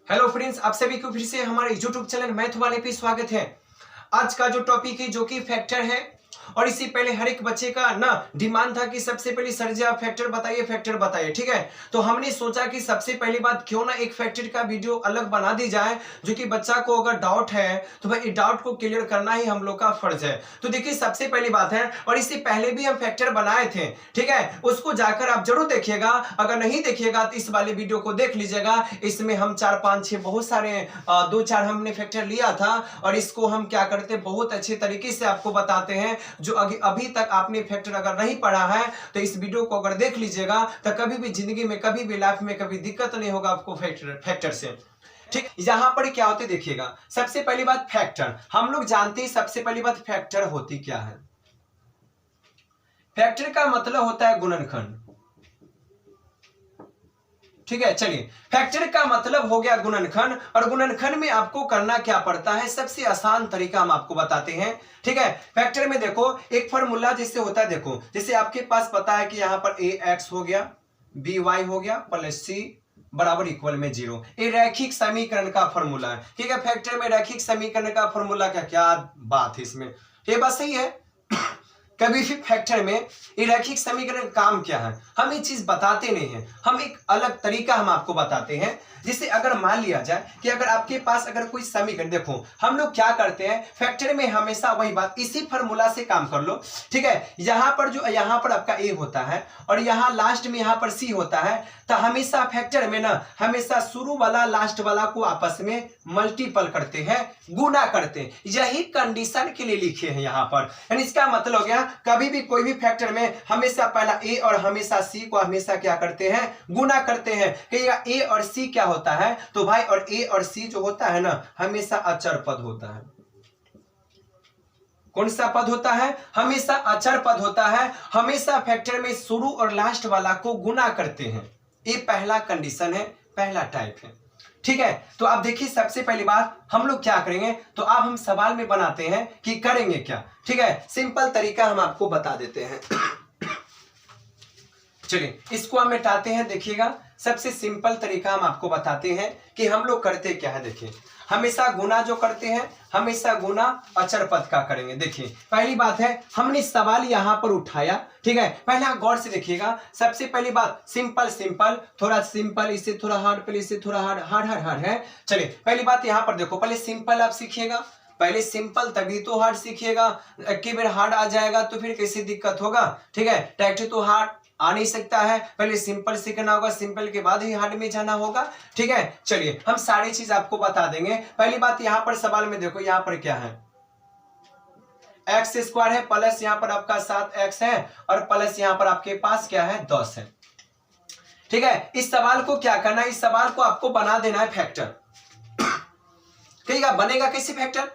Hello friends, आप सभी को फिर से हमारे यूट्यूब चैनल मैथ वाले पे स्वागत है। आज का जो टॉपिक है जो कि फैक्टर है, और इससे पहले हर एक बच्चे का ना डिमांड था कि सबसे पहले सर जी आप फैक्टर बताइए, ठीक है। तो हमने सोचा कि सबसे पहली बात क्यों ना एक फैक्टर का वीडियो अलग बना दी जाए, जो कि बच्चा को अगर डाउट है तो भाई डाउट को क्लियर करना ही हम लोग का फर्ज है। तो देखिए सबसे पहली बात है, और इससे पहले भी हम फैक्टर बनाए थे, ठीक है, उसको जाकर आप जरूर देखिएगा। अगर नहीं देखिएगा तो इस वाले वीडियो को देख लीजिएगा। इसमें हम 4 5 6 बहुत सारे 2 4 हमने फैक्टर लिया था, और इसको हम क्या करते बहुत अच्छे तरीके से आपको बताते हैं। जो अभी तक आपने फैक्टर अगर नहीं पढ़ा है तो इस वीडियो को अगर देख लीजिएगा तो कभी भी जिंदगी में, कभी भी लाइफ में कभी दिक्कत नहीं होगा आपको फैक्टर से। ठीक, यहां पर क्या होते देखिएगा। सबसे पहली बात फैक्टर हम लोग जानते हैं। सबसे पहली बात फैक्टर होती क्या है? फैक्टर का मतलब होता है गुणनखंड, ठीक है। चलिए, फैक्टर का मतलब हो गया गुणनखंड, और गुणनखंड में आपको करना क्या पड़ता है, सबसे आसान तरीका हम आपको बताते हैं, ठीक है। फैक्टर में देखो एक फॉर्मूला जिससे होता है, देखो जैसे आपके पास पता है कि यहां पर ax हो गया, by हो गया प्लस c बराबर इक्वल में 0। ये रैखिक समीकरण का फॉर्मूला है, ठीक है। फैक्टर में रैखिक समीकरण का फॉर्मूला का क्या बात है इसमें, ये बात सही है। कभी भी फैक्टर में रैखिक समीकरण काम क्या है हम ये चीज बताते नहीं हैं, हम एक अलग तरीका हम आपको बताते हैं। जिसे अगर मान लिया जाए कि अगर आपके पास अगर कोई समीकरण, देखो हम लोग क्या करते हैं फैक्टर में हमेशा वही बात, इसी फॉर्मूला से काम कर लो, ठीक है। यहां पर जो यहां पर आपका a होता है और यहां लास्ट में यहां पर c होता है, तो हमेशा फैक्टर में ना हमेशा शुरू वाला लास्ट वाला को आपस में मल्टीपल करते हैं, गुना करते हैं। यही कंडीशन के लिए लिखे हैं यहां पर, यानी इसका मतलब हो गया कभी भी कोई भी फैक्टर में हमेशा पहला a और हमेशा c को हमेशा क्या करते हैं, गुना करते हैं। कहिएगा a और c क्या होता है, तो भाई और a और c जो होता है ना हमेशा अचर पद होता है। कौन सा पद होता है? हमेशा अचर पद होता है। हमेशा फैक्टर में शुरू और लास्ट वाला को गुना करते हैं। ये पहला कंडीशन है, पहला टाइप है, ठीक है। तो आप देखिए सबसे पहली बात हम लोग क्या करेंगे, तो अब हम सवाल में बनाते हैं कि करेंगे क्या, ठीक है। सिंपल तरीका हम आपको बता देते हैं। चलिए इसको हम मिटाते हैं। देखिएगा सबसे सिंपल तरीका हम आपको बताते हैं कि हम लोग करते क्या है। देखिए हमेशा गुना जो करते हैं, हमेशा गुना अचर पद का करेंगे। देखिए पहली बात है हमने सवाल यहां पर उठाया, ठीक है। पहले आप गौर से देखिएगा। सबसे पहली बात सिंपल सिंपल, थोड़ा सिंपल, इससे थोड़ा हार्ड, पहले इससे थोड़ा हार्ड हार्ड हार्ड हार्ड है। चलिए पहली बात यहां पर देखो, पहले सिंपल आप सीखिएगा, पहले सिंपल तभी तो हार्ड सीखिएगा। एक बार हार्ड आ जाएगा तो फिर कैसी दिक्कत होगा, ठीक है। डायरेक्ट तो हार्ड आ नहीं सकता है, पहले सिंपल सीखना होगा, सिंपल के बाद ही हार्ड में जाना होगा, ठीक है। चलिए हम सारी चीज आपको बता देंगे। पहली बात यहां पर सवाल में देखो, यहां पर क्या है, एक्स स्क्वायर है प्लस यहां पर आपका 7x है, और प्लस यहां पर आपके पास क्या है 10 है, ठीक है। इस सवाल को क्या करना है, इस सवाल को आपको बना देना है फैक्टर। कहिएगा बनेगा कैसे फैक्टर?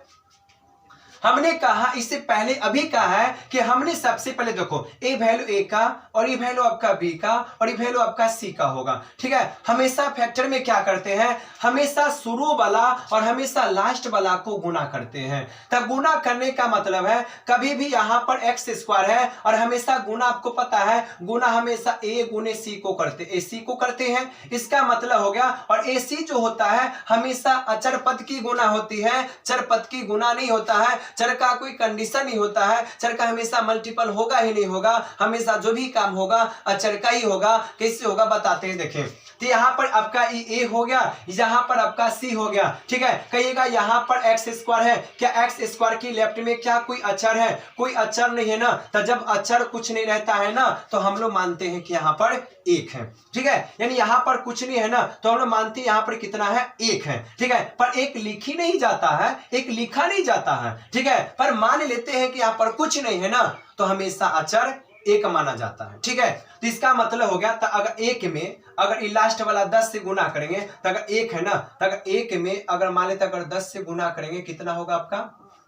हमने कहा इससे पहले अभी कहा है कि हमने सबसे पहले देखो ए वैल्यू ए का, और ये वैल्यू आपका बी का, और ये वैल्यू आपका सी का होगा, ठीक है। हमेशा फैक्टर में क्या करते हैं, हमेशा शुरू वाला और हमेशा लास्ट वाला को गुना करते हैं। तो गुना करने का मतलब है कभी भी यहां पर एक्स स्क्वायर है, और हमेशा गुना आपको पता है गुना हमेशा ए गुने सी को करते, ए सी को करते हैं। इसका मतलब हो गया, और ए सी जो होता है हमेशा अचर पद की गुना होती है, चर पद की गुना नहीं होता है। चर का कोई कंडीशन नहीं होता है, चर का हमेशा मल्टीपल होगा ही नहीं होगा, हमेशा जो भी काम होगा अचर का ही होगा। कैसे होगा बताते हैं, देखें। तो यहाँ पर आपका ए हो गया, यहाँ पर आपका सी हो गया, ठीक है। कहिएगा यहाँ पर एक्स स्क्वायर है, क्या एक्स स्क्वायर की लेफ्ट में क्या कोई अचर है? कोई अचर नहीं है ना। तो जब अचर कुछ नहीं रहता है ना तो हम लोग मानते हैं कि यहाँ पर एक है, ठीक है। यानी यहाँ पर कुछ नहीं है ना तो हम लोग मानते हैं यहाँ पर कितना है, एक है, ठीक है। पर एक लिखी नहीं जाता है, एक लिखा नहीं जाता है, ठीक है। पर मान लेते हैं कि यहाँ पर कुछ नहीं है ना तो हमेशा अचर एक माना जाता है, ठीक है। तो इसका मतलब हो गया, तो अगर एक में अगर लास्ट वाला 10 से गुना करेंगे तो अगर एक है ना, तो अगर एक में अगर मान लेते अगर 10 से गुना करेंगे कितना होगा आपका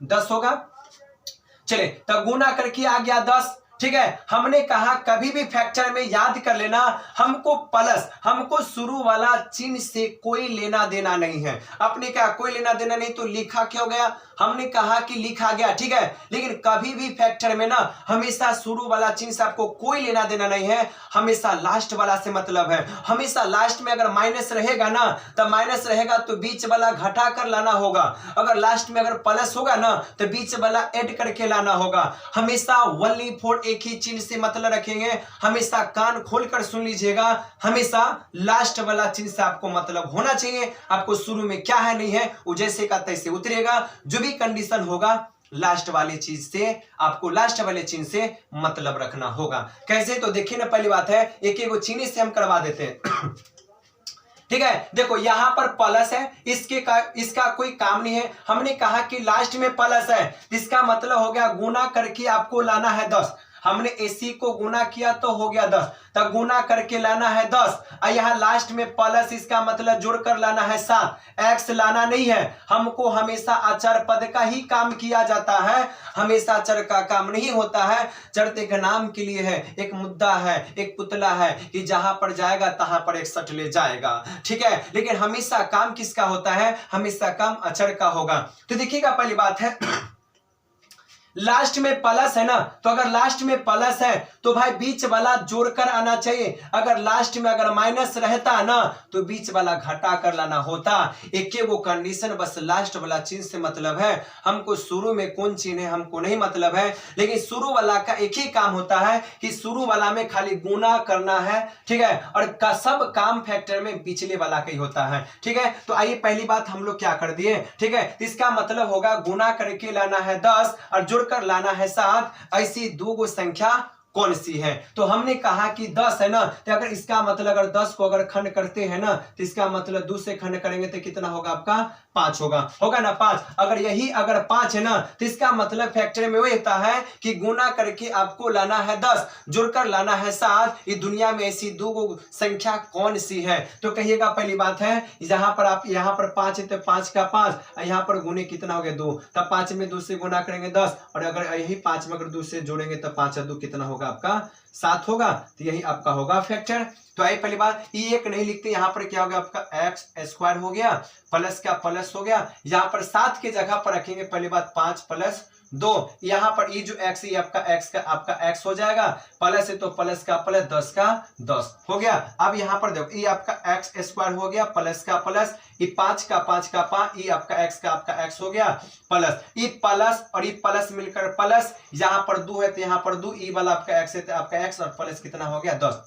10 होगा। चले तो गुना करके आ गया 10, ठीक है। हमने कहा कभी भी फैक्टर में याद कर लेना, हमको प्लस, हमको शुरू वाला चिन्ह से कोई लेना देना नहीं है। अपने क्या कोई लेना देना नहीं तो लिखा क्यों गया, हमने कहा कि लिखा गया, ठीक है। लेकिन कभी भी फैक्टर में ना हमेशा शुरू वाला चिन्ह से आपको कोई लेना देना नहीं है, हमेशा लास्ट वाला से मतलब है। हमेशा लास्ट में अगर माइनस रहेगा ना तो माइनस रहेगा तो बीच वाला घटा कर लाना होगा, अगर लास्ट में अगर प्लस होगा ना तो बीच वाला ऐड करके लाना होगा। हमेशा ओनली फॉर एक ही चिन्ह से मतलब रखेंगे, हमेशा कान खोलकर सुन लीजिएगा, हमेशा लास्ट वाला चिन्ह से आपको मतलब होना चाहिए। आपको शुरू में क्या है नहीं है वो जैसे का तैसे उतरेगा, जो भी कंडीशन होगा लास्ट वाले चीज से आपको लास्ट वाले चिन्ह से मतलब रखना होगा। कैसे, तो देखिए ना, पहली बात है एक एक चिन्ह से हम करवा देते हैं ठीक है। देखो यहां पर प्लस है, इसका कोई काम नहीं है। हमने कहा कि लास्ट में प्लस है, इसका मतलब हो गया गुना करके आपको लाना है 10। हमने AC को गुना किया तो हो गया 10, तब गुना करके लाना है 10। और यहाँ लास्ट में प्लस, इसका मतलब जोड़कर लाना है 7, x लाना नहीं है। हमको हमेशा अचर पद का ही काम किया जाता है, हमेशा चर का काम नहीं होता है। चर एक नाम के लिए है, एक मुद्दा है, एक पुतला है कि जहां पर जाएगा तहां पर 61 ले जाएगा, ठीक है। लेकिन हमेशा काम किसका होता है, हमेशा काम अचर का होगा। तो देखिएगा पहली बात है लास्ट में प्लस है ना, तो अगर लास्ट में प्लस है तो भाई बीच वाला जोड़कर आना चाहिए। अगर लास्ट में अगर माइनस रहता ना तो बीच वाला घटा कर लाना होता। एक वो कंडीशन बस लास्ट वाला चिन्ह से मतलब है, हमको शुरू में कौन चिन्ह है हमको नहीं मतलब है। लेकिन शुरू वाला का एक ही काम होता है कि शुरू वाला में खाली गुना करना है, ठीक है, और का सब काम फैक्टर में पिछले वाला का ही होता है, ठीक है। तो आइए पहली बात हम लोग क्या कर दिए, ठीक है। इसका मतलब होगा गुना करके लाना है 10 और जोड़ कर लाना है 7। ऐसी दो गो संख्या कौन सी है, तो हमने कहा कि 10 है ना, तो अगर इसका मतलब अगर 10 को अगर खंड करते हैं ना तो इसका मतलब 2 से खंड करेंगे तो कितना होगा आपका 5 होगा ना 5। अगर यही अगर 5 है ना तो इसका मतलब फैक्टर में वो होता है कि गुना करके आपको लाना है 10, जोड़कर लाना है 7। इस दुनिया में ऐसी दो संख्या कौन सी है, तो कहिएगा पहली बात है जहां पर आप यहाँ पर 5 है तो 5 का 5, यहाँ पर गुने कितना हो गया 2, तब 5 में 2 से गुना करेंगे 10, और अगर यही 5 में अगर 2 से जोड़ेंगे तो 5 और 2 कितना होगा आपका 7 होगा। तो यही आपका होगा फैक्टर। तो आई पहली बात एक नहीं लिखते, यहाँ पर क्या हो गया आपका एक्स स्क्वायर हो गया, प्लस का प्लस हो गया, यहाँ पर 7 के जगह पर रखेंगे पहली बात 5 प्लस 2, यहाँ पर ये जो x है आपका x का आपका x हो जाएगा, प्लस है तो प्लस का प्लस 10 का 10 हो गया। अब यहाँ पर देखो ये आपका एक्स स्क्वायर हो गया, प्लस का प्लस, ये 5 का 5 का 5, ये आपका x हो गया प्लस, ये प्लस और ये प्लस मिलकर प्लस, यहाँ पर 2 है तो यहाँ पर 2, ये वाला आपका x है तो आपका x और प्लस कितना हो गया 10।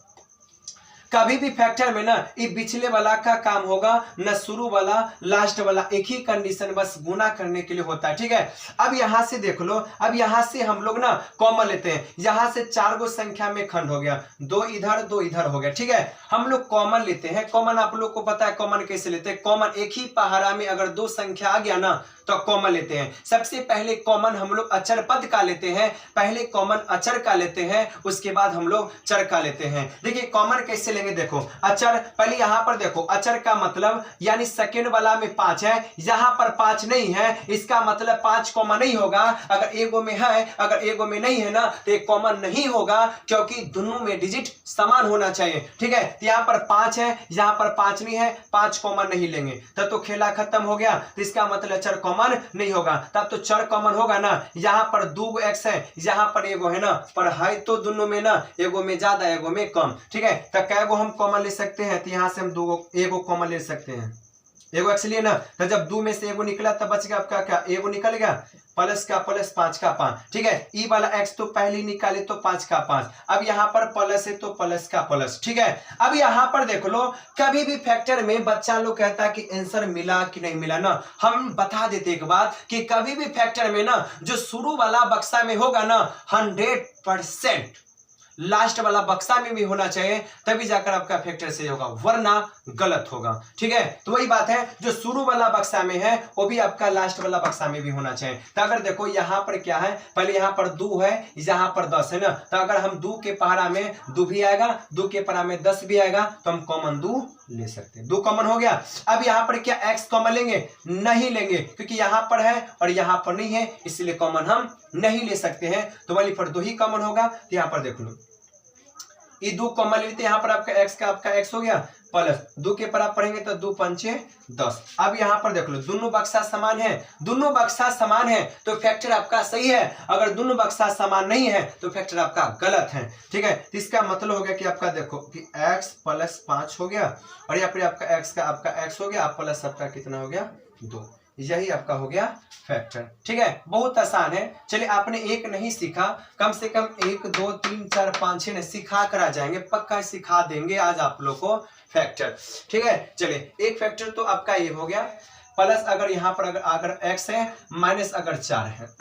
कभी भी फैक्टर में ना ये पिछले वाला का काम होगा, न शुरू वाला लास्ट वाला, एक ही कंडीशन बस गुना करने के लिए होता है, ठीक है। अब यहां से देख लो, अब यहां से हम लोग ना कॉमन लेते हैं, यहां से 4 गो संख्या में खंड हो गया, 2 इधर हो गया, ठीक है। हम लोग कॉमन लेते हैं, कॉमन आप लोग को पता है कॉमन कैसे लेते हैं। कॉमन एक ही पहाड़ा में अगर 2 संख्या आ गया ना तो कॉमन लेते हैं। सबसे पहले कॉमन हम लोग अचर पद का लेते हैं, पहले कॉमन अचर का लेते हैं, उसके बाद हम लोग चर का लेते हैं। देखिए कॉमन कैसे लेंगे, देखो अचर, पहले यहां पर देखो अचर का मतलब यानी सेकेंड वाला में 5 है, यहां पर 5 नहीं है, इसका मतलब 5 कॉमन नहीं होगा। अगर एगो में है, अगर एगो में नहीं है ना तो एक कॉमन नहीं होगा, क्योंकि दोनों में डिजिट समान होना चाहिए, ठीक है। यहाँ पर 5 है, यहाँ पर 5 नहीं है, 5 कॉमन नहीं लेंगे तब तो खेला खत्म हो गया। तो इसका मतलब चर कॉमन नहीं होगा, तब तो चर कॉमन होगा ना। यहाँ पर 2 x है, यहाँ पर एगो है ना, पर है तो दोनों में ना, एगो में ज्यादा एगो में कम, ठीक है। तो कैगो हम कॉमन ले सकते हैं, तो यहाँ से हम 2 एगो कॉमन ले सकते हैं, एगो x लिए ना, तो जब 2 में से एगो निकला तब बच गया आपका क्या, एगो निकल गया, प्लस का प्लस 5 का 5, ठीक है। ई वाला x तो पहले निकाले तो 5 का 5, अब यहाँ पर प्लस है तो प्लस का प्लस, ठीक है। अब यहाँ पर देख लो, कभी भी फैक्टर में बच्चा लोग कहता है कि आंसर मिला कि नहीं मिला ना, हम बता देते एक बात कि कभी भी फैक्टर में ना जो शुरू वाला बक्सा में होगा ना 100% लास्ट वाला बक्सा में भी होना चाहिए, तभी जाकर आपका फैक्टर सही होगा, वरना गलत होगा, ठीक है। तो वही बात है, जो शुरू वाला बक्सा में है वो भी आपका लास्ट वाला बक्सा में भी होना चाहिए। तो अगर देखो यहाँ पर क्या है, पहले यहाँ पर 2 है, यहाँ पर 10 है ना, तो अगर हम 2 के पहाड़ा में 2 भी आएगा, 2 के पहाड़ा में 10 भी आएगा, तो हम कॉमन 2 ले सकते हैं, 2 कॉमन हो गया। अब यहाँ पर क्या x कॉमन लेंगे, नहीं लेंगे, क्योंकि यहाँ पर है और यहाँ पर नहीं है, इसलिए कॉमन हम नहीं ले सकते हैं, तो वाली पर 2 ही कॉमन होगा। तो यहाँ पर देख लो, ये 2 कॉमन लेते हैं, यहाँ पर आपका x का आपका x हो गया प्लस 2 के पर आप पढ़ेंगे तो 2 पंचे 10। अब यहाँ पर देख लो, दोनों बक्सा समान है, दोनों बक्सा समान है तो फैक्टर आपका सही है। अगर दोनों बक्सा समान नहीं है तो फैक्टर आपका गलत है। ठीक है, तो इसका मतलब हो गया कि आपका देखो कि x प्लस 5 हो गया और यहाँ पर आपका x का आपका x हो गया प्लस आपका कितना हो गया 2, यही आपका हो गया फैक्टर। ठीक है, बहुत आसान है। चलिए, आपने एक नहीं सीखा, कम से कम 1 2 3 4 5 6 सिखा कर आ जाएंगे, पक्का सिखा देंगे आज आप लोग को फैक्टर। ठीक है, चलिए, एक फैक्टर तो आपका ये हो गया, प्लस अगर यहाँ पर अगर x है, माइनस अगर 4 है।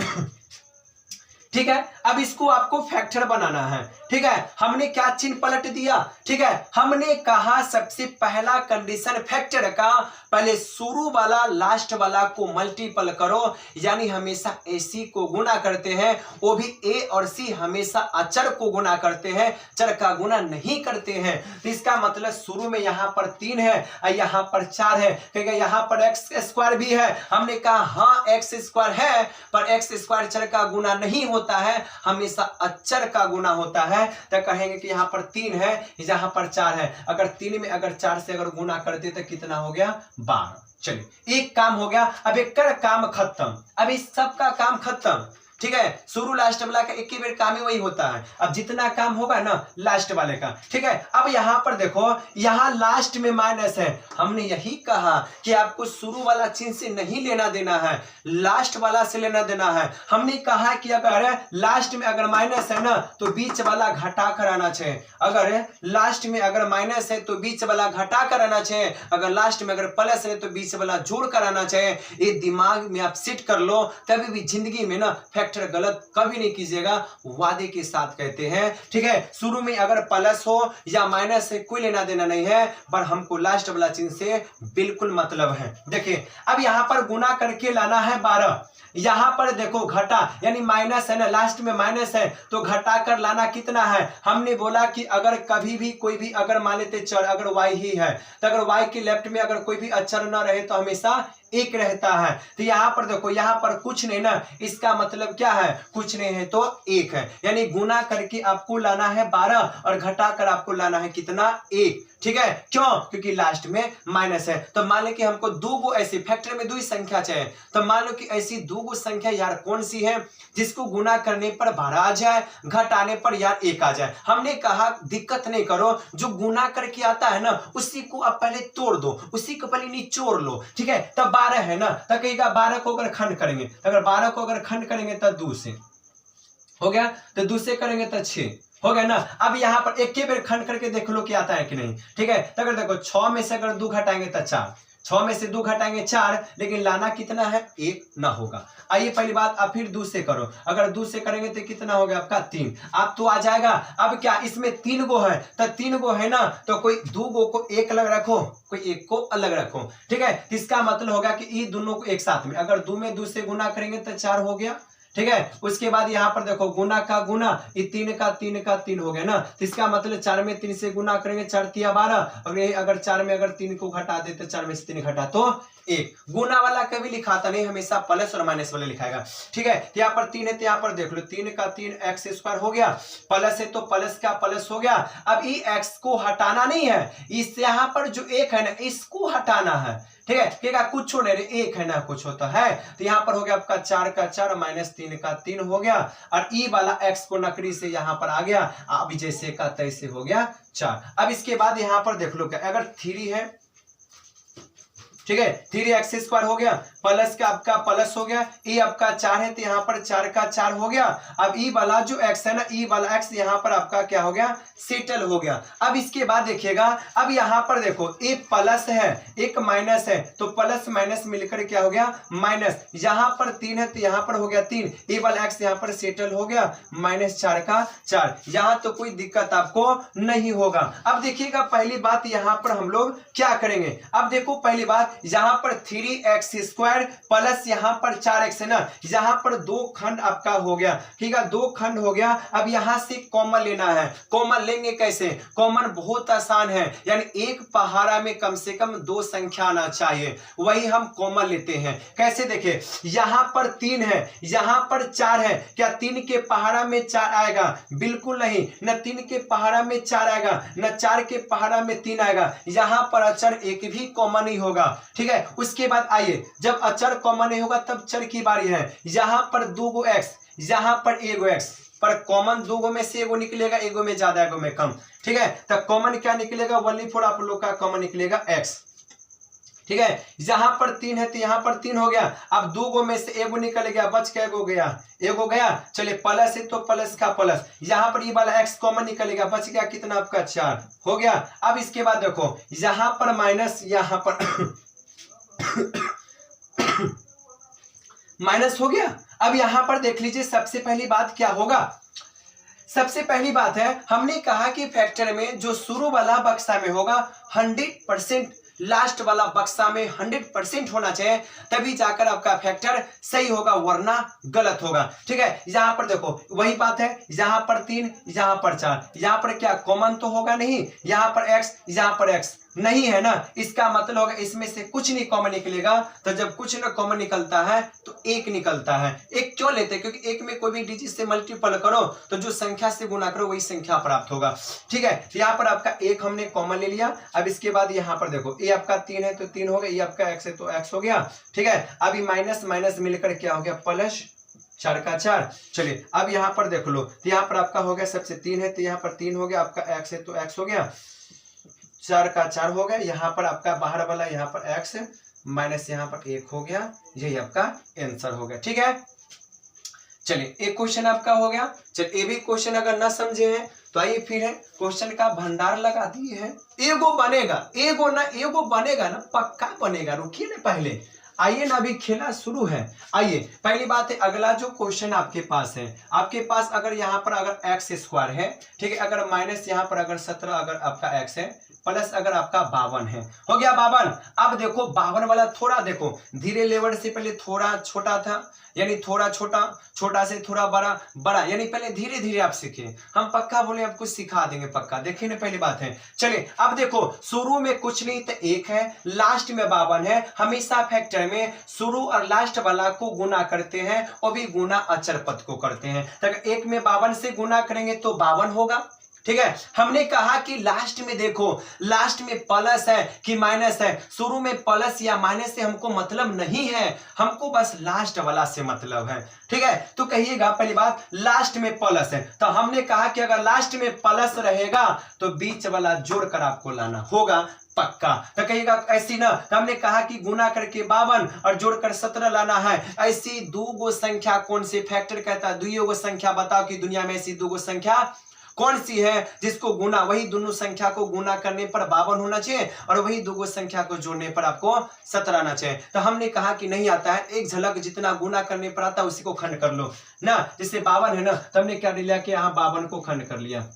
ठीक है, अब इसको आपको फैक्टर बनाना है। ठीक है, हमने क्या चिन्ह पलट दिया। ठीक है, हमने कहा सबसे पहला कंडीशन फैक्टर का, पहले शुरू वाला लास्ट वाला को मल्टीपल करो, यानी हमेशा AC को गुना करते हैं, वो भी A और C हमेशा अचर को गुना करते हैं, चर का गुना नहीं करते हैं। तो इसका मतलब शुरू में यहाँ पर 3 है और यहाँ पर 4 है, क्योंकि यहाँ पर x² भी है। हमने कहा हाँ x² है, पर x² चर का गुना नहीं होता है, हमेशा अचर का गुना होता है। तो कहेंगे कि यहाँ पर 3 है, यहाँ पर 4 है, अगर 3 में अगर 4 से अगर गुना करते तो कितना हो गया 12। चलिए, एक काम हो गया, अब एक कर काम खत्म, अब इस सब का काम खत्म। ठीक है, शुरू लास्ट वाला का एक ही बार काम ही वही होता है, अब जितना काम होगा ना लास्ट वाले का। ठीक है, अब यहाँ पर देखो, यहाँ लास्ट में माइनस है, हमने यही कहा कि आपको शुरू वाला चिन्ह से नहीं लेना देना है, लास्ट वाला से लेना देना है। हमने कहा कि अगर लास्ट में अगर माइनस है ना तो बीच वाला घटा कर आना चाहिए, अगर लास्ट में अगर माइनस है तो बीच वाला घटा कर आना चाहिए, अगर लास्ट में अगर प्लस है तो बीच वाला जोड़ कर आना चाहिए। ये दिमाग में आप सेट कर लो, तभी भी जिंदगी में ना फैक्टर गलत कभी नहीं कीजिएगा, वादे के साथ कहते हैं। ठीक है, शुरू में अगर प्लस हो या माइनस से कोई लेना देना नहीं है, पर हमको लास्ट वाला चिन्ह से बिल्कुल मतलब है। देखिए, अब यहां पर गुना करके लाना है 12, यहां पर देखो घटा, यानी माइनस है ना, लास्ट में माइनस है तो घटा कर लाना कितना है। हमने बोला कि अगर कभी भी कोई भी अगर मान लेते चर अगर y ही है, तो अगर y के लेफ्ट में अगर कोई भी अक्षर ना रहे तो हमेशा 1 रहता है। तो यहाँ पर देखो, यहाँ पर कुछ नहीं ना, इसका मतलब क्या है, कुछ नहीं है तो 1 है, यानी गुना करके आपको लाना है 12 और घटा कर आपको लाना है कितना 1। ठीक है, क्यों, क्योंकि लास्ट में माइनस है। तो मान लो कि हमको 2 गो ऐसी फैक्टर में 2 ही संख्या चाहिए, तो मान लो कि ऐसी 2 गो संख्या यार कौन सी है जिसको गुना करने पर 12 आ जाए, घटाने पर यार 1 आ जाए। हमने कहा दिक्कत नहीं करो, जो गुना करके आता है ना उसी को आप पहले तोड़ दो, उसी को पहले निचोड़ लो। ठीक है, तब 12 है ना, तो कहेगा 12 को अगर खंड करेंगे, तो अगर 12 को अगर खंड करेंगे तो 2 से हो गया, तो 2 से करेंगे तो 6 हो गया ना। अब यहाँ पर एक के बार खंड करके देख लो कि आता है कि नहीं। ठीक है, तो अगर देखो 6 में से अगर 2 घटाएंगे तो 4, 6 में से 2 घटाएंगे 4, लेकिन लाना कितना है 1 ना होगा। आइए पहली बात, अब फिर 2 से करो, अगर 2 से करेंगे तो कितना हो गया आपका 3, अब तो आ जाएगा। अब क्या इसमें 3 गो है, तो 3 गो है ना, तो कोई 2 गो को एक अलग रखो, कोई 1 को अलग रखो। ठीक है, इसका मतलब होगा कि ये दोनों को एक साथ में अगर 2 में 2 से गुना करेंगे तो 4 हो गया। ठीक है, उसके बाद यहाँ पर देखो गुना का गुना, ये 3 का 3 का 3 हो गया ना, तो इसका मतलब 4 में 3 से गुना करेंगे 4 तिया 12, और अगर 4 में अगर 3 को घटा दे तो 4 में से 3 घटा तो 1। गुना वाला कभी लिखाता नहीं, हमेशा प्लस और माइनस वाले लिखाएगा। ठीक है, तो यहाँ पर 3 है तो यहाँ पर देख लो 3 का 3 x² हो गया, प्लस है तो प्लस का प्लस हो गया। अब ये x को हटाना नहीं है, इस यहाँ पर जो 1 है ना इसको हटाना है। ठीक है, क्या कुछ नहीं रे, 1 है ना कुछ होता है, तो यहाँ पर हो गया आपका 4 का 4 माइनस 3 का 3 हो गया, और ई वाला x को नकरी से यहाँ पर आ गया, अब जैसे का तैसे हो गया 4। अब इसके बाद यहाँ पर देख लो क्या, अगर 3 है, ठीक है, 3x² हो गया, प्लस का आपका प्लस हो गया, ई आपका 4 है तो यहाँ पर 4 का 4 हो गया। अब ई वाला जो x है ना, ई वाला x यहाँ पर आपका क्या हो गया, सेटल हो गया। अब इसके बाद देखिएगा, अब यहाँ पर देखो एक प्लस है एक माइनस है, तो प्लस माइनस मिलकर क्या हो गया माइनस, यहाँ पर 3 है तो यहाँ पर हो गया 3, ई वाला x यहाँ पर सेटल हो गया, -4 का 4। यहाँ तो कोई दिक्कत आपको नहीं होगा। अब देखिएगा पहली बात यहाँ पर हम लोग क्या करेंगे, अब देखो पहली बात यहाँ पर 3x² प्लस यहाँ पर 4x है ना, यहाँ पर दो खंड आपका हो गया, ठीक है, दो खंड हो गया। अब यहाँ से कॉमन लेना है, कॉमन लेंगे कैसे? कॉमन बहुत आसान है, यानी एक पहाड़ा में कम से कम दो संख्या आना चाहिए, वही हम कॉमन लेते हैं। कैसे देखें, यहाँ पर 3 है, यहाँ पर 4 है, क्या 3 के पहाड़ा में 4 आएगा? बिल्कुल नहीं, न 3 के पहाड़ा में 4 आएगा, न 4 के पहाड़ा में 3 आएगा। यहाँ पर अचर एक भी कॉमन नहीं होगा, ठीक है। उसके बाद आइए, जब अचर कॉमन नहीं होगा तब चर की बारी है। यहाँ पर 2 x, यहाँ पर 1 x, पर कॉमन 2 में से एगो निकलेगा, एगो में ज्यादा एगो में कम, ठीक है। तब कॉमन क्या निकलेगा? ओनली फॉर आप लोग का कॉमन निकलेगा x, ठीक है। यहाँ पर 3 है तो यहाँ पर 3 हो गया। अब 2 में से एगो निकल गया, बच के एगो गया, एगो गया। चलिए प्लस है तो प्लस का प्लस, यहाँ पर ये वाला x कॉमन निकलेगा, बच गया कितना आपका 4 हो गया। अब इसके बाद देखो यहाँ पर माइनस, यहाँ पर माइनस हो गया। अब यहाँ पर देख लीजिए, सबसे पहली बात क्या होगा? सबसे पहली बात है, हमने कहा कि फैक्टर में जो शुरू वाला बक्सा में होगा 100%, लास्ट वाला बक्सा में 100% होना चाहिए, तभी जाकर आपका फैक्टर सही होगा, वरना गलत होगा, ठीक है। यहाँ पर देखो वही बात है, यहाँ पर 3, यहाँ पर 4, यहाँ पर क्या कॉमन तो होगा नहीं, यहाँ पर x, यहाँ पर x नहीं है ना, इसका मतलब होगा इसमें से कुछ नहीं कॉमन निकलेगा। तो जब कुछ ना कॉमन निकलता है तो एक निकलता है। एक क्यों लेते हैं? क्योंकि एक में कोई भी डिजिट से मल्टीपल करो तो जो संख्या से गुना करो वही संख्या प्राप्त होगा, ठीक है। तो यहाँ पर आपका एक हमने कॉमन ले लिया। अब इसके बाद यहाँ पर देखो, ये आपका 3 है तो 3 हो गया, ये आपका x है तो x हो गया, ठीक है। अभी माइनस माइनस मिलकर क्या हो गया? प्लस 4 का 4। चलिए अब यहाँ पर देख लो, तो यहाँ पर आपका हो गया, सबसे 3 है तो यहाँ पर 3 हो गया, आपका x है तो x हो गया, 4 का 4 हो गया। यहाँ पर आपका बाहर वाला यहाँ पर x है, माइनस यहाँ पर 1 हो गया, यही आपका आंसर हो गया, ठीक है। चलिए एक क्वेश्चन आपका हो गया। चलिए ये भी क्वेश्चन अगर ना समझे हैं तो आइए फिर है क्वेश्चन का भंडार लगा दिए हैं। एगो बनेगा, एगो ना एगो बनेगा ना, पक्का बनेगा। रुकिए ना पहले, आइए ना, अभी खेला शुरू है। आइए पहली बात है, अगला जो क्वेश्चन आपके पास है, आपके पास अगर यहाँ पर अगर x² है, ठीक है, अगर माइनस यहाँ पर अगर 17 अगर आपका x है, प्लस अगर आपका 52 है, हो गया 52। अब देखो 52 वाला थोड़ा देखो धीरे लेवल से, पहले थोड़ा छोटा था, यानी थोड़ा छोटा, छोटा से थोड़ा बड़ा, बड़ा, यानी पहले धीरे धीरे आप सीखे। हम पक्का बोले आपको सिखा देंगे, पक्का। देखिए ना पहली बात है। चलिए अब देखो, शुरू में कुछ नहीं तो 1 है, लास्ट में 52 है। हमेशा फैक्टर में शुरू और लास्ट वाला को गुना करते हैं, और भी गुना अचर पद को करते हैं। तो 1 में 52 से गुना करेंगे तो 52 होगा, ठीक है। हमने कहा कि लास्ट में देखो, लास्ट में प्लस है कि माइनस है, शुरू में प्लस या माइनस से हमको मतलब नहीं है, हमको बस लास्ट वाला से मतलब है, ठीक है। तो कहिएगा पहली बात, लास्ट में प्लस है, तो हमने कहा कि अगर लास्ट में प्लस रहेगा तो बीच वाला जोड़कर आपको लाना होगा, पक्का। तो कहिएगा ऐसी ना, तो हमने कहा कि गुना करके 52 और जोड़कर 17 लाना है। ऐसी 2 संख्या कौन सी फैक्टर कहता है? 2 संख्या बताओ कि दुनिया में ऐसी 2 संख्या कौन सी है जिसको गुना, वही दोनों संख्या को गुना करने पर 52 होना चाहिए, और वही 2 संख्या को जोड़ने पर आपको 17 आना चाहिए। तो हमने कहा कि नहीं आता है, एक झलक जितना गुना करने पर आता है उसी को खंड कर लो ना। जैसे 52 है ना, तो हमने क्या लिया कि यहाँ 52 को खंड कर लिया।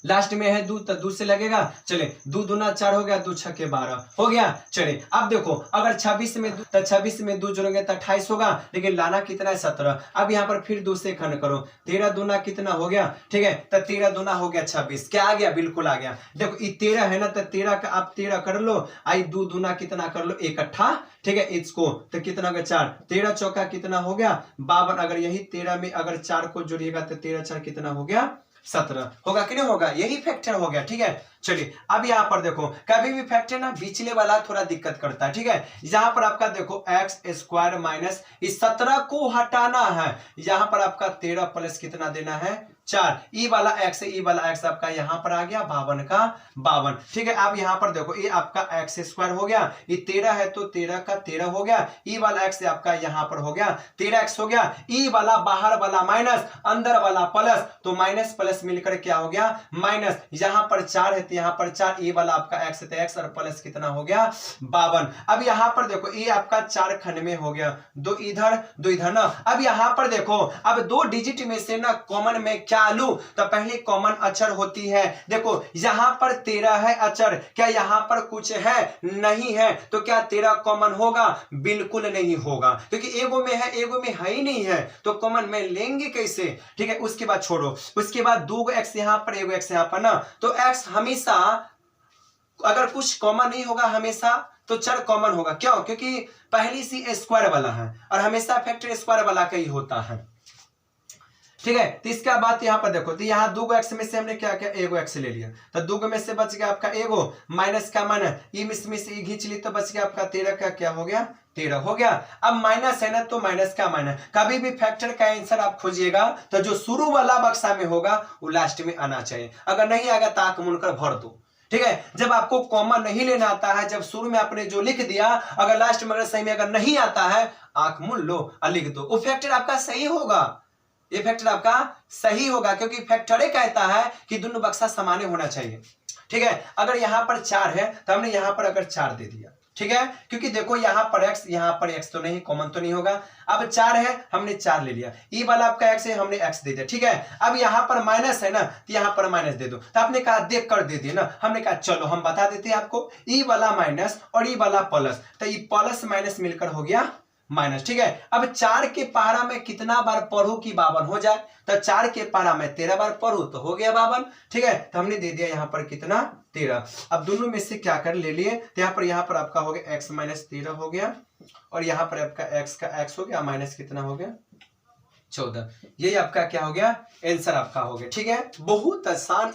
लास्ट में है 2 तो 2 से लगेगा। चले 2 दूना 4 हो गया, 2 छक्के 12 हो गया। चले अब देखो, अगर 26 में 2 तो 26 में 2 जोड़ेंगे तो 28 होगा, लेकिन लाना कितना है? 17। अब यहाँ पर फिर 2 से खंड करो, 13 दूना कितना हो गया? ठीक है, तो 13 दूना हो गया 26। क्या आ गया? बिल्कुल आ गया। देखो ये 13 है ना, तो 13 का आप 13 कर लो, आई 2 दूना कितना कर लो? 1 अट्ठा, ठीक है, इसको तो कितना हो गया? 4। 13 चौका कितना हो गया? 52। अगर यही 13 में अगर 4 को जोड़िएगा तो 13 4 कितना हो गया? 17 होगा कि नहीं होगा? यही फैक्टर हो गया, ठीक है। चलिए अब यहाँ पर देखो, कभी भी फैक्टर ना बीचले वाला थोड़ा दिक्कत करता है, ठीक है। यहाँ पर आपका देखो x² माइनस इस 17 को हटाना है, यहाँ पर आपका 13 प्लस कितना देना है? 4। ई वाला x है, ई वाला x आपका यहाँ पर आ गया 52 का 52, ठीक है। अब यहाँ पर देखो ये आपका x² हो गया, ये 13 है तो 13 का 13 हो गया। ई वाला x आपका यहाँ पर हो गया 13x हो गया। ई वाला बाहर वाला माइनस, अंदर वाला प्लस, तो माइनस प्लस मिलकर क्या हो गया? माइनस। यहाँ पर 4 है तो यहाँ पर 4, ये वाला आपका x है तो x और प्लस कितना हो गया? 52। अब यहाँ पर देखो ये आपका 4 खंड में हो गया, 2 इधर 2 इधर ना। अब यहाँ पर देखो, अब 2 डिजिट में से ना कॉमन में क्या लूं, तो पहले कॉमन अक्षर होती है। देखो यहां पर 13 है अक्षर, क्या यहां पर कुछ है? नहीं है। तो क्या 13 कॉमन होगा? बिल्कुल नहीं होगा, क्योंकि एगो में है, एगो में है ही नहीं है, तो कॉमन में लेंगे कैसे? ठीक है, उसके बाद छोड़ो, उसके बाद 2 एक्स यहां पर, एगो एक्स यहां पर ना, तो एक्स हमेशा अगर कुछ कॉमन नहीं होगा हमेशा तो चर कॉमन होगा। क्यों? क्योंकि पहली सी स्क्वायर वाला है और हमेशा फैक्टर स्क्वायर वाला का ही होता है। ठीक है, तो इसका बात यहां पर देखो, तो यहां 2 एक्स में से हमने क्या किया? एगो एक्स ले लिया, तो 2 में से बच गया आपका एगो, माइनस का मन ई में से ई घींच ली, तो बच गया आपका 13 का क्या हो गया? 13 हो गया। अब माइनस है ना, तो माइनस का माइनस, कभी भी फैक्टर का आंसर आप खोजिएगा तो जो शुरू वाला बक्सा में होगा वो लास्ट में आना चाहिए, अगर नहीं आएगा तो आंख मूंद कर भर दो। ठीक है, जब आपको कॉमन नहीं लेना आता है, जब शुरू में आपने जो लिख दिया, अगर लास्ट में अगर सही में अगर नहीं आता है, आंख मूंद लो और लिख दो, वो फैक्टर आपका सही होगा, ये फैक्टर आपका सही होगा, क्योंकि फैक्टर कहता है कि दोनों बक्सा समान होना चाहिए। ठीक है, अगर यहां पर 4 है तो हमने यहां पर अगर 4 दे दिया, ठीक है, क्योंकि देखो यहां पर x तो नहीं, कॉमन तो नहीं होगा। अब 4 है, हमने 4 ले लिया, ई वाला आपका x है, हमने x दे दिया। ठीक है, अब यहां पर माइनस है ना, तो यहां पर माइनस दे दो, तो आपने कहा देख कर दे दिया ना, हमने कहा चलो हम बता देते हैं आपको, ई वाला माइनस और ई वाला प्लस, तो ई प्लस माइनस मिलकर हो गया माइनस। ठीक है, अब 4 के पारा में कितना बार पढ़ू कि 52 हो जाए, तो 4 के पारा में 13 बार पढ़ू तो हो गया 52। ठीक है, तो हमने दे दिया यहाँ पर कितना? 13। अब दोनों में से क्या कर ले लिए, तो यहाँ पर आपका हो गया x माइनस 13 हो गया, और यहाँ पर आपका x का x हो गया, माइनस कितना हो गया? 14। यही आपका क्या हो गया? आंसर आपका हो गया। ठीक है, बहुत आसान।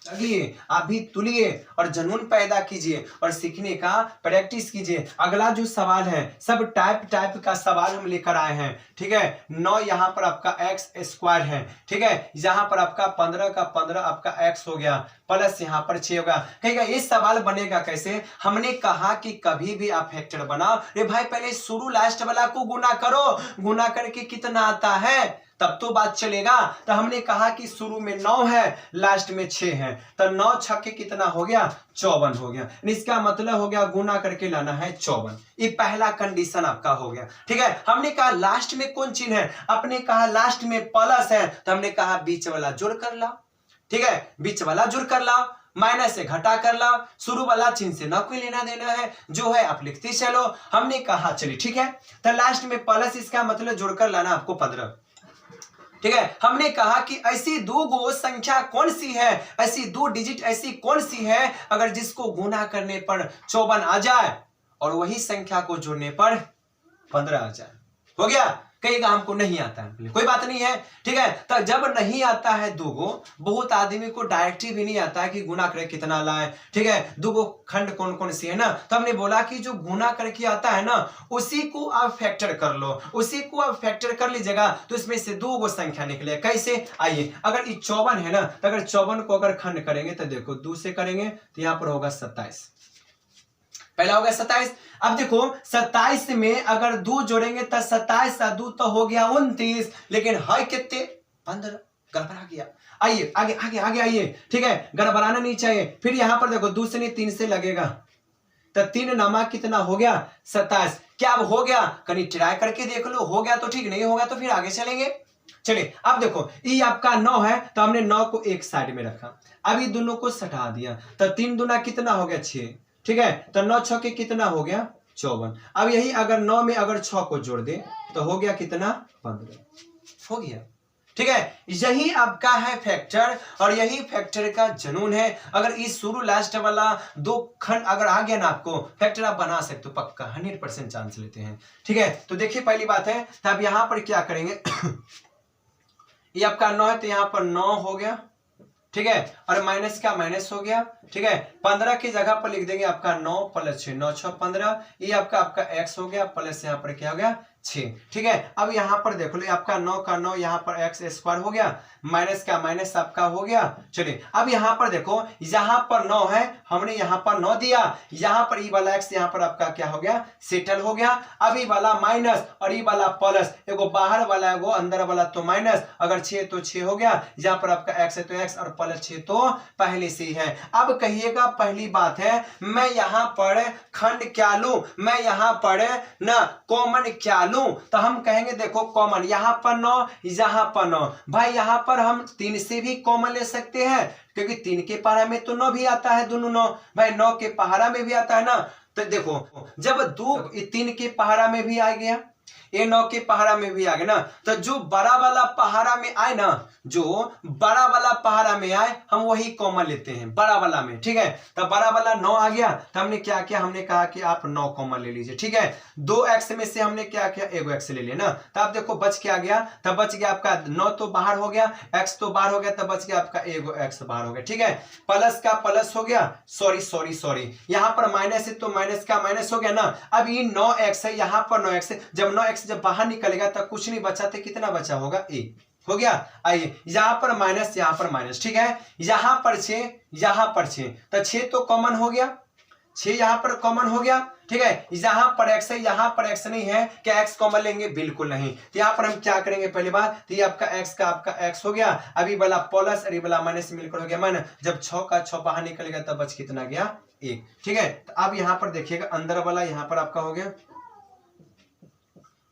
अगली आप भी तुलिए और जुनून पैदा कीजिए और सीखने का प्रैक्टिस कीजिए। अगला जो सवाल है सब टाइप का सवाल हम लेकर आए हैं। ठीक है, 9 यहाँ पर आपका एक्स स्क्वायर है। ठीक है, यहाँ पर आपका 15 का 15 आपका एक्स हो गया, प्लस यहाँ पर 6 होगा। कहेगा ये सवाल बनेगा कैसे? हमने कहा कि कभी भी आप फैक्टर बनाओ, रे भाई पहले शुरू लास्ट वाला को गुना करो, गुना करके कितना आता है तब तो बात चलेगा। तो हमने कहा कि शुरू में 9 है, लास्ट में 6 है, तो 9 छक्के कितना हो गया? 54 हो गया। इसका मतलब हो गया गुना करके लाना है 54। ये पहला कंडीशन आपका हो गया। ठीक है, हमने कहा लास्ट में कौन चिन्ह है? अपने कहा लास्ट में प्लस है, तो हमने कहा बीच वाला जोड़ कर लाओ। ठीक है, बीच वाला जोड़ कर लाओ, माइनस से घटा कर लाओ, शुरू वाला चिन्ह से ना कोई लेना देना है, जो है आप लिखते चलो। हमने कहा चलिए ठीक है, तो लास्ट में प्लस, इसका मतलब जोड़कर लाना आपको 15। ठीक है, हमने कहा कि ऐसी 2 संख्या कौन सी है, ऐसी 2 डिजिट ऐसी कौन सी है अगर जिसको गुना करने पर 54 आ जाए और वही संख्या को जोड़ने पर 15 आ जाए। हो गया? कहेगा हमको नहीं आता है, कोई बात नहीं है। ठीक है, तो जब नहीं आता है 2 बहुत आदमी को डायरेक्टली भी नहीं आता है कि गुना करे कितना लाए। ठीक है, 2 खंड कौन कौन सी है ना, तो हमने बोला कि जो गुना करके आता है ना उसी को आप फैक्टर कर लो, उसी को आप फैक्टर कर लीजिएगा, तो इसमें से 2 संख्या निकले। कैसे? आइए, अगर ये 54 है ना, तो अगर 54 को अगर खंड करेंगे तो देखो 2 से करेंगे तो यहाँ पर होगा 27, पहला हो गया 27। अब देखो 27 में अगर 2 जोड़ेंगे तो 27 और 2 तो हो गया 29, लेकिन है कितने? 15, गड़बड़ा गया। आइए आगे आगे आगे आइए। ठीक है, गड़बड़ाना नहीं चाहिए। फिर यहां पर देखो 2 से नहीं 3 से लगेगा, तो 3 नामा कितना हो गया? 27। क्या अब हो गया? कहीं ट्राई करके देख लो, हो गया तो ठीक, नहीं होगा तो फिर आगे चलेंगे। चलिए अब देखो ये आपका 9 है, तो हमने 9 को एक साइड में रखा, अब ये दोनों को सटा दिया, तो 3 दूना कितना हो गया? 6। ठीक है, तो 9 छक्के कितना हो गया? 54। अब यही अगर 9 में अगर 6 को जोड़ दे तो हो गया कितना? 15 हो गया। ठीक है, यही आपका है फैक्टर और यही फैक्टर का जुनून है। अगर इस शुरू लास्ट वाला 2 खंड अगर आ गया ना आपको, फैक्टर आप बना सकते हो पक्का, 100% चांस लेते हैं। ठीक है, तो देखिए पहली बात है, तो अब यहां पर क्या करेंगे? ये आपका 9 है तो यहां पर 9 हो गया। ठीक है, और माइनस का माइनस हो गया। ठीक है, 15 की जगह पर लिख देंगे आपका 9 प्लस 6, 9 6 15। ये आपका x हो गया, प्लस यहाँ पर क्या हो गया? 6। ठीक है, अब यहाँ पर देखो लो आपका 9 का 9 यहाँ पर एक्स स्क्वायर हो गया, माइनस का माइनस आपका हो गया। चलिए अब यहाँ पर देखो, यहाँ पर 9 है, हमने यहाँ पर 9 दिया, यहाँ पर ई वाला एक्स यहाँ पर आपका क्या हो गया? सेटल हो गया। अब ई वाला माइनस और ई वाला प्लस, एगो बाहर वाला एगो अंदर वाला, तो माइनस, अगर 6 तो 6 हो गया, यहाँ पर आपका एक्स है तो एक्स और प्लस 6 तो पहले से ही है। अब कहिएगा पहली बात है, मैं यहाँ पर खंड क्या लूं, मैं यहाँ पर ना कॉमन क्या लूं? लूं तो हम कहेंगे देखो कॉमन, यहाँ पर 9, यहाँ पर 9, भाई यहाँ पर हम 3 से भी कॉमन ले सकते हैं क्योंकि 3 के पहाड़ा में तो 9 भी आता है, दोनों 9, भाई 9 के पहाड़ा में भी आता है ना। तो देखो जब 2 3 के पहाड़ा में भी आ गया, ये 9 के पहाड़ा में भी आ गया ना, तो जो बड़ा वाला पहाड़ा में आए ना, जो बड़ा वाला पहाड़ा में आए हम वही कॉमन लेते हैं बड़ा वाला में, ठीक है। तो बड़ा वाला 9 आ गया तो हमने क्या किया, हमने कहा कि आप 9 कॉमन ले लीजिए, ठीक है। 2x में से हमने क्या किया, 1x ले लिया ना, तो आप देखो बच क्या गया, तब बच गया आपका 9 तो बाहर हो गया, x तो बाहर हो गया, तब बच गया आपका 1x बाहर हो गया, ठीक है। प्लस का प्लस हो गया, सॉरी यहाँ पर माइनस है तो माइनस का माइनस हो गया ना। अब ये 9x है, यहाँ पर 9x है, जब 9x जब बाहर निकलेगा तब कुछ नहीं बचा, तो कितना बचा होगा, 1 हो गया। आइए यहाँ पर माइनस, यहाँ पर माइनस, ठीक है। यहाँ पर 6, यहाँ पर 6, तो 6 तो कॉमन हो गया, 6 यहाँ पर कॉमन हो गया, ठीक है। यहाँ पर x है, यहाँ पर x नहीं है, क्या x कॉमन लेंगे, बिल्कुल नहीं। तो यहाँ पर हम क्या करेंगे, पहली बात तो ये आपका x का आपका x हो गया, अभी वाला प्लस अभी वाला माइनस मिलकर हो गया माइनस, जब 6 का 6 बाहर निकलेगा तब बच कितना गया, 1, ठीक है। तो अब यहाँ पर देखिएगा अंदर वाला यहाँ पर आपका हो गया,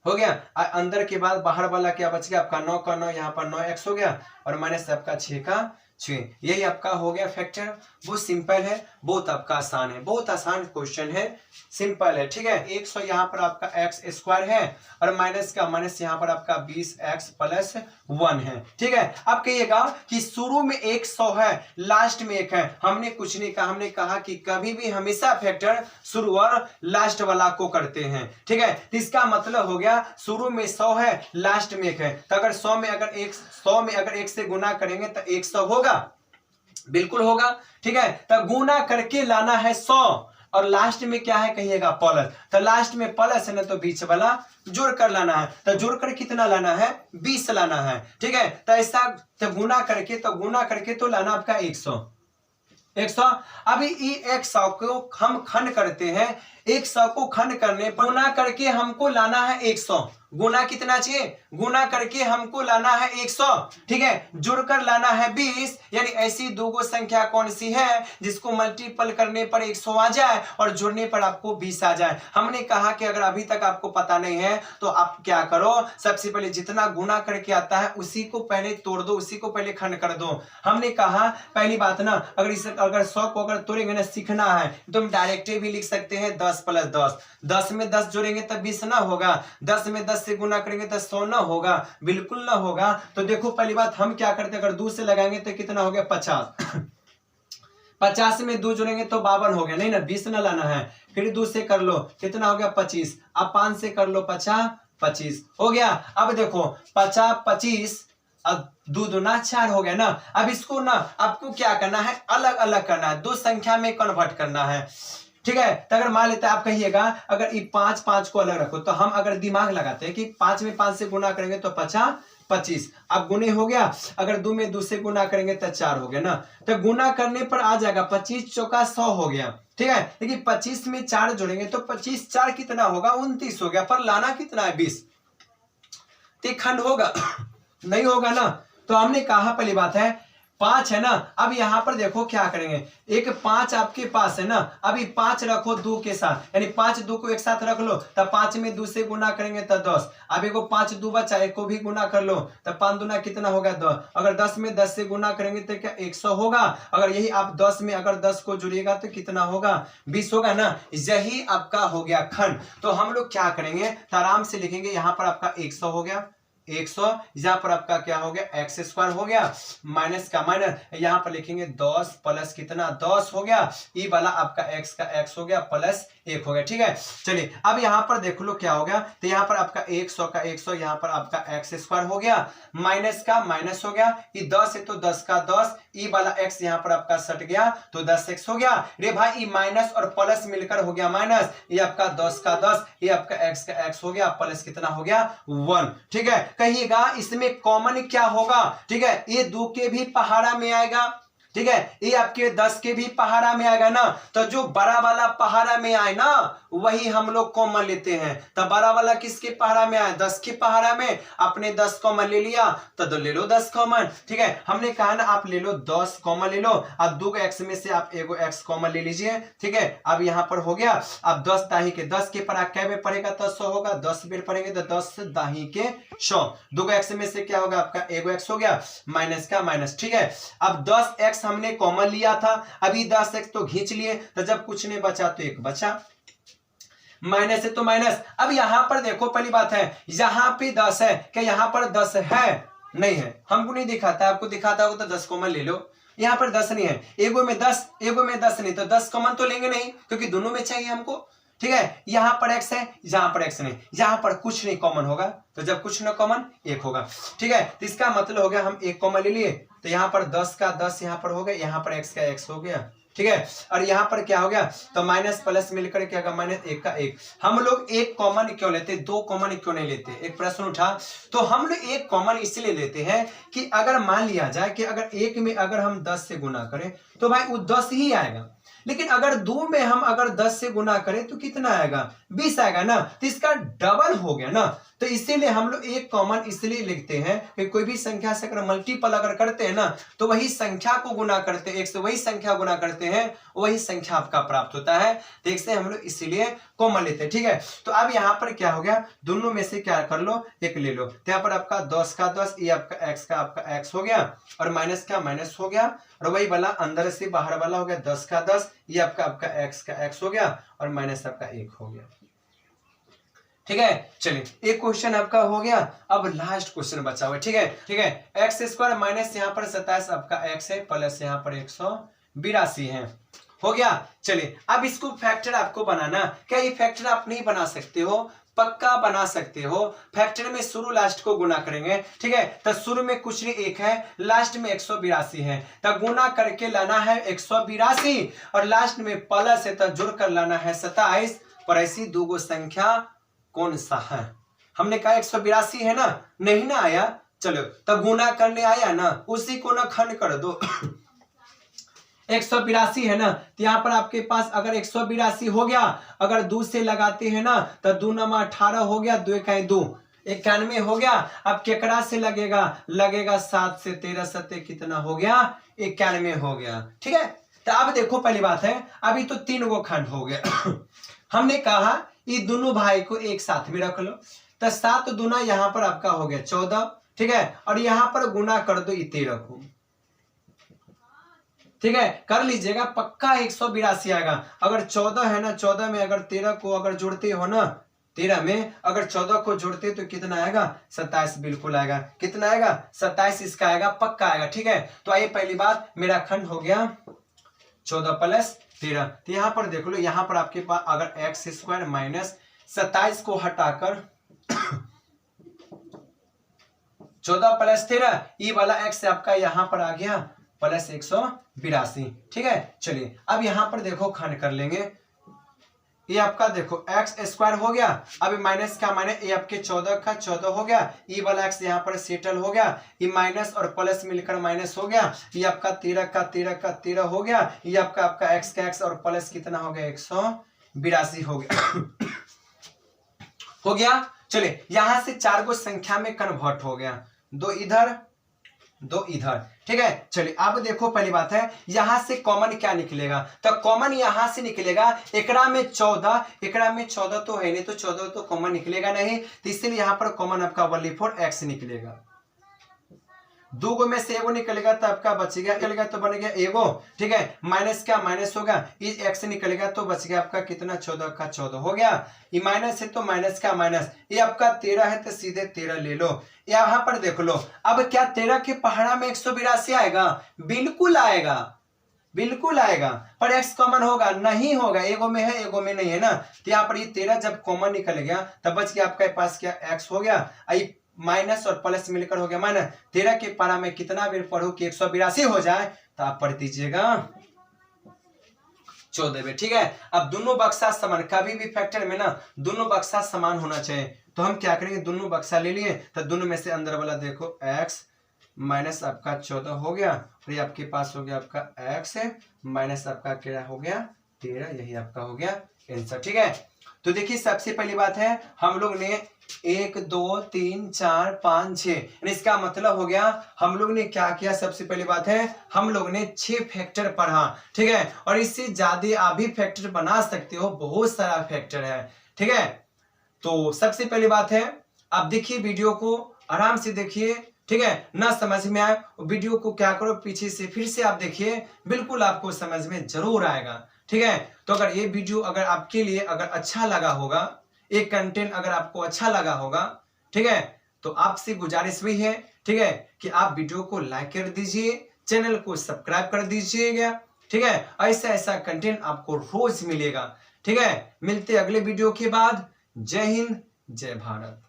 हो गया। अंदर के बाद बाहर वाला क्या बच गया आपका, 9 का 9, यहाँ पर 9x हो गया और माइनस आपका 6 का 6, यही आपका हो गया फैक्टर। बहुत सिंपल है, बहुत आपका आसान है, बहुत आसान क्वेश्चन है, सिंपल है, ठीक है। 100 यहाँ पर आपका एक्स स्क्वायर है और माइनस का माइनस यहाँ पर आपका 20x प्लस 1 है, ठीक है। अब कहिएगा कि शुरू में 100 है, लास्ट में 1 है, हमने कुछ नहीं कहा, हमने कहा कि कभी भी हमेशा फैक्टर शुरू और लास्ट वाला को करते हैं, ठीक है। तो इसका मतलब हो गया शुरू में 100 है, लास्ट में 1 है, तो अगर 100 में अगर 1 से गुना करेंगे तो 100 होगा, बिल्कुल होगा, ठीक है। तो गुना करके लाना है 100 और लास्ट में क्या है कहिएगा, प्लस, तो लास्ट में प्लस है ना, तो बीच वाला जोड़ कर लाना है, तो जोड़ कर कितना लाना है, 20 लाना है, ठीक है। तो ऐसा तो गुना करके तो लाना आपका 100। अभी ये 100 को हम खंड करते हैं, 100 को खंड करने पर गुना करके हमको लाना है 100, गुना कितना चाहिए, गुना करके हमको लाना है 100, ठीक है। जुड़कर लाना है 20, यानी ऐसी दो संख्या कौन सी है जिसको मल्टीपल करने पर 100 आ जाए और जोड़ने पर आपको 20 आ जाए। हमने कहा कि अगर अभी तक आपको पता नहीं है तो आप क्या करो, सबसे पहले जितना गुना करके आता है उसी को पहले तोड़ दो, उसी को पहले खंड कर दो। हमने कहा पहली बात ना, अगर 100 को अगर तोड़ेंगे ना, सीखना है तो हम डायरेक्ट भी लिख सकते हैं 10 प्लस 10, 10 में 10 जोड़ेंगे तब 20 ना होगा, 10 में 10 से गुना करेंगे तो 100 ना होगा, बिल्कुल ना होगा। तो देखो पहली बात हम क्या करते हैं, अगर 2 से लगाएंगे तो कितना हो गया, 50, 50 में 2 जोड़ेंगे तो 52 हो गया, नहीं ना, 20 ना लाना है, फिर 2 से कर लो कितना हो गया, 25, अब 5 से कर लो 50, 25 हो गया। अब देखो 50 25, अब 2 दूना 4 हो गया ना। अब इसको ना आपको क्या करना है, अलग अलग करना है, दो संख्या में कन्वर्ट करना है, ठीक है। तो अगर मान लेते हैं आप कहिएगा अगर ये 5 को अलग रखो, तो हम अगर दिमाग लगाते हैं कि 5 में 5 से गुना करेंगे तो 50 25, अब गुने हो गया, अगर 2 में 2 से गुना करेंगे तो 4 हो गया ना, तो गुना करने पर आ जाएगा 25 चौका 100 हो गया, ठीक है। लेकिन 25 में 4 जोड़ेंगे तो 25 4 कितना होगा, 29 हो गया, पर लाना कितना है, 20, तो खंड होगा नहीं होगा ना। तो हमने कहा पहली बात है 5 है ना। अब यहां पर देखो क्या करेंगे, एक 5 आपके पास है ना, अभी 5 रखो 2 के साथ, यानी 5 2 को एक साथ रख लो, तब 5 में 2 से गुना करेंगे तो 10, अब एक 5 2 बचा, एक को भी गुना कर लो, तब 5 दूना कितना होगा 10, अगर 10 में 10 से गुना करेंगे तो क्या 100 होगा, अगर यही आप 10 में अगर 10 को जुड़िएगा तो कितना होगा, 20 होगा ना। यही आपका हो गया खंड। तो हम लोग क्या करेंगे, तो आराम से लिखेंगे, यहाँ पर आपका 100 हो गया, 100, यहाँ पर आपका क्या हो गया, एक्स स्क्वायर हो गया, माइनस का माइनस, यहाँ पर लिखेंगे 10 प्लस कितना 10 हो गया, ये वाला आपका एक्स का एक्स हो गया प्लस 1 हो गया, ठीक है। चलिए अब यहाँ पर देख लो क्या हो गया, तो यहाँ पर आपका 100 का 100, यहाँ पर आपका एक्स स्क्वायर हो गया, माइनस का माइनस हो गया, ये 10 है तो 10 का 10, ये वाला एक्स यहाँ पर आपका सट गया तो 10x हो गया। रे भाई ये माइनस और प्लस मिलकर हो गया माइनस, ये आपका 10 का 10, ये आपका x का x हो गया, प्लस कितना हो गया 1, ठीक है। कहिएगा इसमें कॉमन क्या होगा, ठीक है, ये 2 के भी पहाड़ा में आएगा, ठीक है, ये आपके 10 के भी पहाड़ा में आएगा ना, तो जो बड़ा वाला पहाड़ा में आए ना वही हम लोग कॉमन लेते हैं। तो बड़ा वाला किसके पहाड़ा में आए, 10 के पहाड़ा में, आपने 10 कॉमन ले लिया तो ले लो 10 कॉमन। ठीक है, हमने कहा ना आप ले लो 10 कॉमन ले लो, अब 2 एक्स में से आप एगो एक्स कॉमन ले लीजिए। ठीक है, अब यहाँ पर हो गया, अब 10 दाही के 10 के परा कै में पड़ेगा तो 100 होगा, 10 बेर पड़ेंगे तो 10 दाही के 100, 2 एक्स में से क्या होगा आपका एगो एक्स हो गया, माइनस का माइनस। ठीक है, अब 10 एक्स हमने कॉमन लिया था, अभी 10 एक्स तो खींच लिए, तो जब कुछ नहीं बचा तो एक बचा, माइनस है तो माइनस। अब यहां पर देखो पहली बात है, यहां पे 10 है, क्या यहां पर 10 है, नहीं है, हमको नहीं दिखाता, आपको दिखाता हो तो 10 कॉमन ले लो, यहां पर 10 नहीं है, एगो में 10 एगो में 10 नहीं, तो 10 कॉमन तो लेंगे नहीं क्योंकि दोनों में चाहिए हमको। ठीक है, यहां पर x है, यहां पर x नहीं, यहां पर कुछ नहीं कॉमन होगा, तो जब कुछ ना कॉमन एक होगा। ठीक है, तो इसका मतलब हो गया हम एक कॉमन ले लिए, तो यहां पर 10 का 10 यहां पर हो गया, यहां पर x का x हो गया। ठीक है, और यहां पर क्या हो गया, तो माइनस प्लस मिलकर क्या होगा, माइनस 1 का 1। हम लोग एक कॉमन क्यों लेते, 2 कॉमन क्यों नहीं लेते, एक प्रश्न उठा, तो हम लोग एक कॉमन इसलिए लेते हैं कि अगर मान लिया जाए कि अगर एक में अगर हम 10 से गुना करें तो भाई वो 10 ही आएगा, लेकिन अगर 2 में हम अगर 10 से गुना करें तो कितना आएगा, 20 आएगा ना, तो इसका डबल हो गया ना, तो इसीलिए हम लोग एक कॉमन इसलिए लिखते हैं कि कोई भी संख्या से अगर मल्टीपल अगर करते हैं ना तो वही संख्या को गुना करते हैं, एक से वही संख्या गुना करते हैं, वही संख्या आपका प्राप्त होता है, तो एक से हम लोग इसीलिए कॉमन लेते हैं। ठीक है, तो अब यहाँ पर क्या हो गया, दोनों में से क्या कर लो, एक ले लो, तो यहाँ पर आपका 10 का 10, ये आपका x का आपका x हो गया, और माइनस का माइनस हो गया, और वही वाला अंदर से बाहर वाला हो गया 10 का 10, ये आपका आपका x का x हो गया, और माइनस आपका 1 हो गया। ठीक है, चलिए एक क्वेश्चन आपका हो गया, अब लास्ट क्वेश्चन बचा हुआ है। ठीक है, ठीक है, एक्स स्क्वायर माइनस यहाँ पर 27 आपका x है, प्लस यहाँ पर 182 है, हो गया। चलिए अब इसको फैक्टर आपको बनाना, क्या ये फैक्टर आप नहीं बना सकते हो, पक्का बना सकते हो, फैक्टर में शुरू लास्ट को गुना करेंगे। ठीक है, तो शुरू में कुछ नहीं 1 है, लास्ट में 182 है, तो गुना करके लाना है 182, और लास्ट में प्लस है तो जुड़ कर लाना है 27, पर ऐसी दो गो संख्या कौन सा है, हमने कहा 182 है ना, नहीं ना आया, चलो तब गुना करने आया ना, उसी को ना खंड कर दो 182 है ना, तो यहाँ पर आपके पास अगर 182 हो गया, अगर 2 से लगाते हैं ना तो 2 नमा 18 हो गया, 2 1 2 91 हो गया। अब केकरा से लगेगा, लगेगा 7 से, 13 सत्ते कितना हो गया, 91 हो गया। ठीक है, तो अब देखो पहली बात है, अभी तो 3 गो खंड हो गया हमने कहा ये दोनों भाई को एक साथ में रख लो, तो 7 दूना यहाँ पर आपका हो गया 14। ठीक है, और यहाँ पर गुना कर दो ये 13 को, ठीक है, कर लीजिएगा, पक्का 182 आएगा। अगर 14 है ना, 14 में अगर 13 को अगर जोड़ते हो ना, 13 में अगर 14 को जोड़ते तो कितना आएगा, 27 बिल्कुल आएगा, कितना आएगा 27 इसका आएगा, पक्का आएगा। ठीक है, तो आइए पहली बात, मेरा खंड हो गया 14 प्लस 13, तो यहाँ पर देख लो, यहाँ पर आपके पास अगर एक्स स्क्वायर माइनस 27 को हटाकर 14 प्लस 13, ये वाला एक्स आपका यहाँ पर आ गया प्लस 182। ठीक है, चलिए अब यहाँ पर देखो खंड कर लेंगे, ये आपका देखो एक्स स्क्वायर हो गया, अब माइनस का माइनस, ये आपके 14 का 14 हो गया, ये वाला एक्स यहाँ पर सेटल हो गया, ये माइनस और प्लस मिलकर माइनस हो गया, ये आपका 13 का 13 का 13 हो गया, ये आपका एक्स का एक्स और प्लस कितना हो गया 182 हो गया हो गया। चलिए यहां से 4 गो संख्या में कन्वर्ट हो गया, 2 इधर 2 इधर। ठीक है, चलिए अब देखो पहली बात है, यहां से कॉमन क्या निकलेगा, तो कॉमन यहां से निकलेगा, एकरा में 14, एकरा में 14 तो है नहीं, तो 14 तो कॉमन निकलेगा नहीं, तो इसलिए यहां पर कॉमन आपका 1/4 x निकलेगा, 2 गो में से एगो निकलेगा तो आपका बचेगा, निकलेगा तो बन गया एगो। ठीक है, माइनस का माइनस होगा, ये x निकलेगा तो बच गया आपका कितना, 14 का 14 हो गया, ये माइनस है तो माइनस का माइनस, ये आपका 13 है तो सीधे 13 ले लो। यहाँ पर देख लो, अब क्या 13 के पहाड़ा में 182 आएगा, बिल्कुल आएगा, बिल्कुल आएगा, पर x कॉमन होगा नहीं होगा, एगो में है एगो में नहीं है ना, तो यहाँ पर ये 13 जब कॉमन निकल गया तब बच गया आपके पास क्या, x हो गया, माइनस और प्लस मिलकर हो गया माइनस। 13 के पारा में कितना बेर पढ़ो कि 182 हो जाए, तो आप पढ़ दीजिएगा 14 बेर। ठीक है, अब दोनों बक्सा समान, कभी भी फैक्टर में ना दोनों बक्सा समान होना चाहिए, तो हम क्या करेंगे, दोनों बक्सा ले लिए, तो दोनों में से अंदर वाला देखो x माइनस आपका 14 हो गया, और ये आपके पास हो गया आपका x है माइनस आपका क्या हो गया 13, यही आपका हो गया आंसर। ठीक है, तो देखिए सबसे पहली बात है हम लोग ने 1 2 3 4 5 6, इसका मतलब हो गया हम लोग ने क्या किया। सबसे पहली बात है हम लोग ने 6 फैक्टर पढ़ा। ठीक है, और इससे ज्यादा आप भी फैक्टर बना सकते हो, बहुत सारा फैक्टर है। ठीक है, तो सबसे पहली बात है आप देखिए वीडियो को आराम से देखिए। ठीक है, ना समझ में आए वीडियो को क्या करो पीछे से फिर से आप देखिए, बिल्कुल आपको समझ में जरूर आएगा। ठीक है, तो अगर ये वीडियो अगर आपके लिए अगर अच्छा लगा होगा, एक कंटेंट अगर आपको अच्छा लगा होगा, ठीक है, तो आपसे गुजारिश भी है, ठीक है, कि आप वीडियो को लाइक कर दीजिए, चैनल को सब्सक्राइब कर दीजिएगा। ठीक है, ऐसा ऐसा कंटेंट आपको रोज मिलेगा। ठीक है, मिलते अगले वीडियो के बाद। जय हिंद, जय भारत।